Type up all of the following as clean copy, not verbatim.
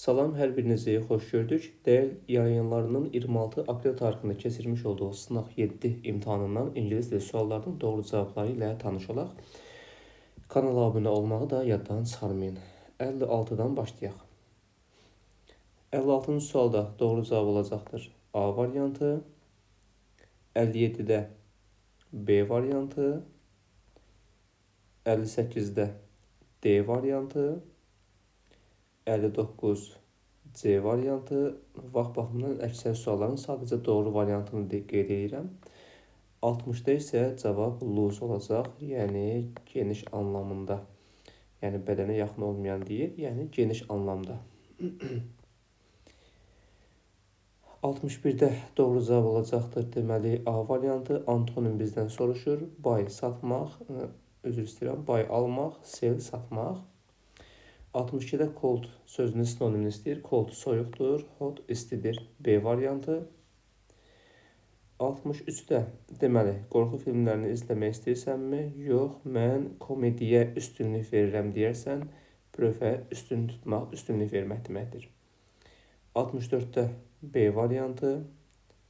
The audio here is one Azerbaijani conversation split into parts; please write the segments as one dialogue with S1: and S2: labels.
S1: Salam, hər birinizi xoş gördük. Dəyər yayınlarının 26 aprel tarixində keçirmiş olduğu sınaq 7 imtahanından ingilis dili suallarının doğru cavabları ilə tanış olaq. Kanala abunə olmağı da yaddan çıxarmayın. 56-dan başlayaq. 56-cı sualda doğru cavab olacaqdır A variantı, 57-də B variantı, 58-də D variantı, 59 C variantı. Vaxt baxımından əksər sualların sadəcə doğru variantını qeyd edirəm. 60-da isə cavab lose olacaq, yəni geniş anlamında. Yəni bədənə yaxın olmayan deyil, yəni geniş anlamda. 61-də doğru cavab olacaqdır. Deməli A variantı. Antonim bizdən soruşur. Buy satmaq, üzr istəyirəm, buy almaq, sell satmaq. 62-də cold sözünün sinonimini istəyir. Cold soyuqdur, hot istidir. B variantı. 63-də deməli qorxu filmlərini izləmək istəyirsənmi? Yox, mən komediyə üstünlük verirəm deyərsən, pröfə üstün tutmaq, üstünlük vermək deməkdir. 64-də B variantı.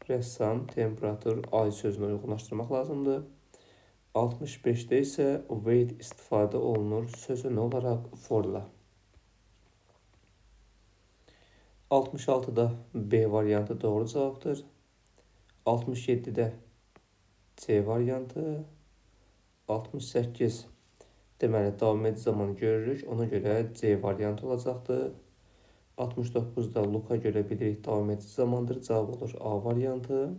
S1: Rəssam, temperatur, ay sözünü uyğunlaşdırmaq lazımdır. 65-də isə wait istifadə olunur sözünü olaraq forla. 66-da B variantı doğru cavabdır. 67-də C variantı. 68 deməli davam edici zaman görürük. Ona görə C variantı olacaqdır. 69-da Luka görə bilirik davam edici zamandır. Cavab olur A variantı.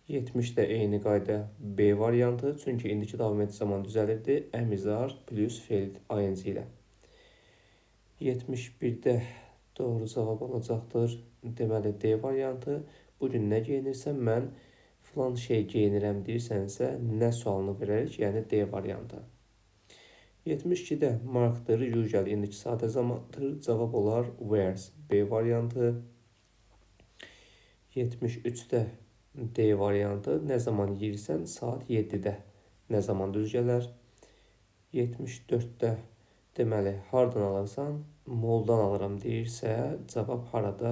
S1: 70-də eyni qayda B variantı. Çünki indiki davam edici zaman düzəlirdi. Əmizar plus fe'l ing ilə. 71-də doğru cavab olacaqdır. Deməli D variantı. Bugün nə geyinirsən? Mən filan şey geyinirəm deyirsənsə, nə sualını verərik? Yəni D variantı. 72-də markdır, usually indiki sadə zamandır. Cavab olar wears. B variantı. 73-də D variantı. Nə zaman yeyirsən? Saat 7-də. Nə zaman düz gələr? 74-də deməli hardan alırsan? Moldan alıram deyirsə, cavab harada?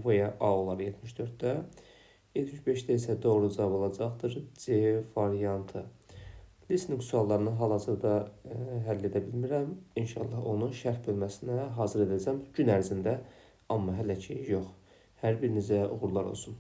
S1: Veya A olar 74-də. 75-də isə doğru cavab olacaqdır C variantı. Listening suallarını hal-hazırda həll edə bilmirəm. İnşallah onu şərh bölməsinə hazır edəcəm gün ərzində, amma hələ ki yox. Hər birinizə uğurlar olsun.